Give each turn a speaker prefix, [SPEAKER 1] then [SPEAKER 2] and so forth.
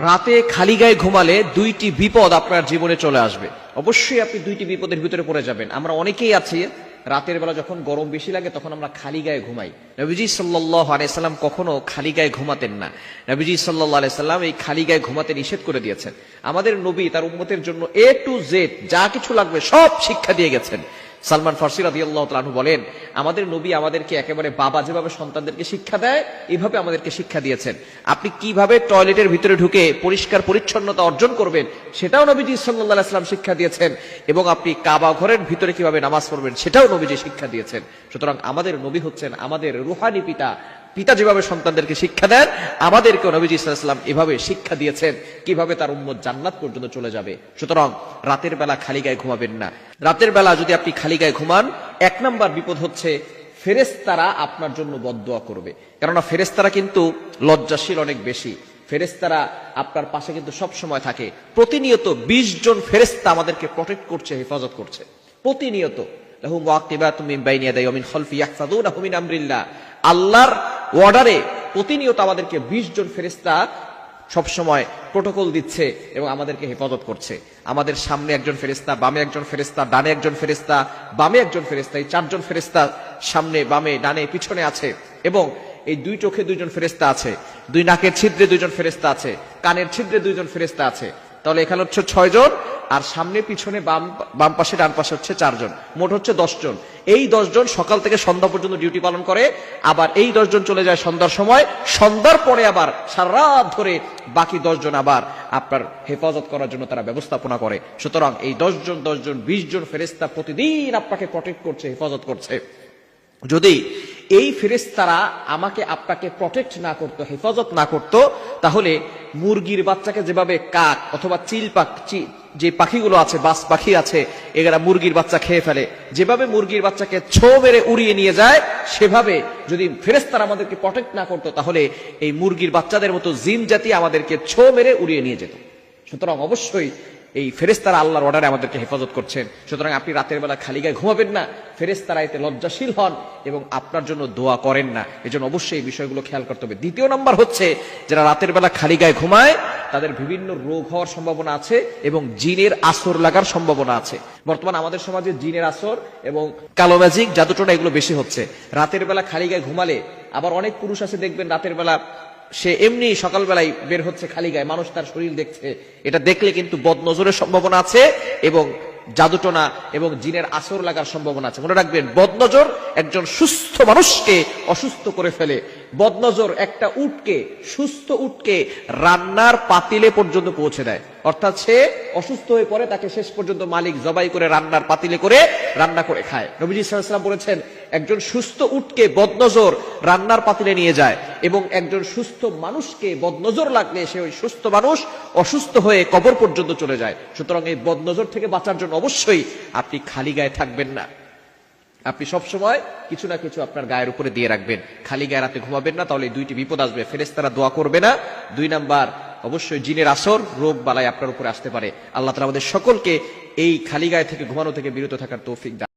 [SPEAKER 1] রাতে খালি গায়ে ঘুমালে দুইটি বিপদ আপনার জীবনে চলে আসবে। অবশ্যই আপনি দুইটি বিপদের ভিতরে পড়ে যাবেন। আমরা অনেকেই আছি রাতের বেলা যখন গরম বেশি লাগে তখন আমরা খালি গায়ে ঘুমাই। নবীজি সাল্লাল্লাহু আলাইহি সাল্লাম কখনো খালি গায়ে ঘুমাতেন না। নবীজি সাল্লাল্লাহু আলাইহি সাল্লাম এই খালি গায়ে ঘুমাতে নিষেধ করে দিয়েছেন। আমাদের নবী তার উম্মতের জন্য A to Z যা কিছু লাগবে সব শিক্ষা দিয়ে গেছেন। সালমান ফারসি রাদিয়াল্লাহু তাআলা আনহু বলেন, আমাদের নবী আমাদেরকে একেবারে বাবা যেভাবে সন্তানদেরকে শিক্ষা দেয় এভাবে আমাদেরকে শিক্ষা দিয়েছেন। আপনি কিভাবে টয়লেটের ভিতরে ঢুকে পরিষ্কার পরিচ্ছন্নতা অর্জন করবেন সেটাও নবীজি সাল্লাল্লাহু আলাইহি ওয়াসাল্লাম শিক্ষা দিয়েছেন, এবং আপনি কাবা ঘরের ভিতরে কিভাবে নামাজ পড়বেন সেটাও নবীজি শিক্ষা দিয়েছেন। সুতরাং আমাদের নবী হচ্ছেন আমাদের রুহানি পিতা। পিতা যেভাবে সন্তানদেরকে শিক্ষা দেন, আমাদেরকেও নবীজি সাল্লাল্লাহু আলাইহি ওয়াসাল্লাম এভাবে শিক্ষা দিয়েছেন কিভাবে তার উম্মত জান্নাত পর্যন্ত চলে যাবে। সুতরাং রাতের বেলা খালি গায়ে ঘুমাবেন না। রাতের বেলা যদি আপনি খালি গায়ে ঘুমান, এক নাম্বার বিপদ হচ্ছে ফেরেশতারা আপনার জন্য বদদোয়া করবে। কেননা ফেরেশতারা কিন্তু লজ্জাশীল অনেক বেশি। ফেরেশতারা আপনার পাশে কিন্তু সব সময় থাকে। প্রতিনিয়ত 20 জন ফেরেশতা আমাদেরকে প্রটেক্ট করছে, হেফাজত করছে প্রতিনিয়ত। লাহু মুআকিবাতুম মিন বাইনি ইয়াদাইহি ওয়া মিন খালফি ইয়াহফাযুনাহু মিন আমরিল্লাহ। আল্লাহর অর্ডারে প্রতিনিয়ত আমাদেরকে 20 জন ফেরেশতা সব সময় প্রোটোকল দিচ্ছে এবং আমাদেরকে হেফাজত করছে। আমাদের সামনে একজন ফেরেশতা, বামে একজন ফেরেশতা, ডানে একজন ফেরেশতা, বামে একজন ফেরেশতা, এই 4 জন ফেরেশতা সামনে, বামে, ডানে, পিছনে আছে। এবং এই 2 চোখে 2 জন ফেরেশতা আছে, 2 নাকের ছিদ্রে 2 জন ফেরেশতা আছে, কানের ছিদ্রে 2 জন ফেরেশতা আছে। তাহলে এখানে হচ্ছে 6 জন, আর সামনে পিছনে বাম পাশে ডান পাশে হচ্ছে 4 জন, মোট হচ্ছে 10 জন। এই 10 জন সকাল থেকে সন্ধ্যা পর্যন্ত ডিউটি পালন করে। আবার এই 10 জন চলে যায় সন্ধ্যার সময়, সন্ধ্যার পরে আবার সারা রাত ধরে বাকি 10 জন আবার আপনার হেফাজত করার জন্য তারা ব্যবস্থাপনা করে। সুতরাং এই 10 জন 20 জন ফেরেশতা প্রতিদিন আপনাকে প্রটেক্ট করছে, হেফাজত করছে। যদি এই ফেরেশতারা আমাকে আপনাকে প্রটেক্ট না করতো, হেফাজত না করতো, তাহলে মুরগির বাচ্চাকে যেভাবে কাক অথবা চিল পাখি, যে পাখিগুলো আছে, বাস পাখি আছে, এরা মুরগির বাচ্চা খেয়ে ফেলে, যেভাবে মুরগির বাচ্চাকে ছো মেরে উড়িয়ে নিয়ে যায়, সেভাবে যদি ফেরেশতারা আমাদেরকে প্রটেক্ট না করতো তাহলে এই মুরগির বাচ্চাদের মতো জিন জাতি আমাদেরকে ছো মেরে উড়িয়ে নিয়ে যেত। সুতরাং অবশ্যই এই ফেরেশতারা আল্লাহর অর্ডারে আমাদেরকে হেফাজত করছেন। সুতরাং আপনি রাতের বেলা খালি গায়ে ঘুমাবেন না। ফেরেশতারা এতে লজ্জাশীল হন এবং আপনার জন্য দোয়া করেন না। এজন্য অবশ্যই এই বিষয়গুলো খেয়াল করতে হবে। দ্বিতীয় নাম্বার হচ্ছে, যারা রাতের বেলা খালি গায়ে ঘুমায় তাদের বিভিন্ন রোগ হওয়ার সম্ভাবনা আছে এবং জিনের আসর লাগার সম্ভাবনা আছে। বর্তমানে আমাদের সমাজে জিনের আসর এবং কালো ম্যাজিক, জাদুটোনা এগুলো বেশি হচ্ছে। রাতের বেলা খালি গায়ে ঘুমালে, আবার অনেক পুরুষ আছে দেখবেন রাতের বেলা সে এমনি সকালবেলায় বের হচ্ছে খালি গায়ে, মানুষ তার শরীর দেখছে, এটা দেখলে কিন্তু বদনজরের সম্ভাবনা আছে এবং জাদুটোনা এবং জিনের আসর লাগার সম্ভাবনা আছে। মনে রাখবেন, বদনজর একজন সুস্থ মানুষকে অসুস্থ করে ফেলে। বদনজর একটা উটকে, সুস্থ উটকে রান্নার পাতিলে পর্যন্ত পৌঁছে দেয়। অর্থাৎ সে অসুস্থ হয়ে পড়ে, তাকে শেষ পর্যন্ত মালিক জবাই করে রান্নার পাতিলে করে রান্না করে খায়। নবীজি সাল্লাল্লাহু আলাইহি ওয়াসাল্লাম বলেছেন, একজন সুস্থ উটকে বদনজর রান্নার পাতিলে নিয়ে যায় এবং একজন সুস্থ মানুষকে বদনজর লাগলে সে ওই সুস্থ মানুষ অসুস্থ হয়ে কবর পর্যন্ত চলে যায়। সুতরাং এই বদনজর থেকে বাঁচার জন্য অবশ্যই আপনি খালি গায়ে থাকবেন না। আপনি সবসময় কিছু না কিছু আপনার গায়ের উপরে দিয়ে রাখবেন। খালি গায়ে রাতে ঘুমাবেন না, তাহলে এই 2টি বিপদ আসবে। ফেরেশতারা দোয়া করবে না। 2 নাম্বার, অবশ্যই জিনের আসর, রোগ বালাই আপনার উপরে আসতে পারে। আল্লাহ তাআলা আমাদের সকলকে এই খালি গায়ে থেকে ঘুমানো থেকে বিরত থাকার তৌফিক দান।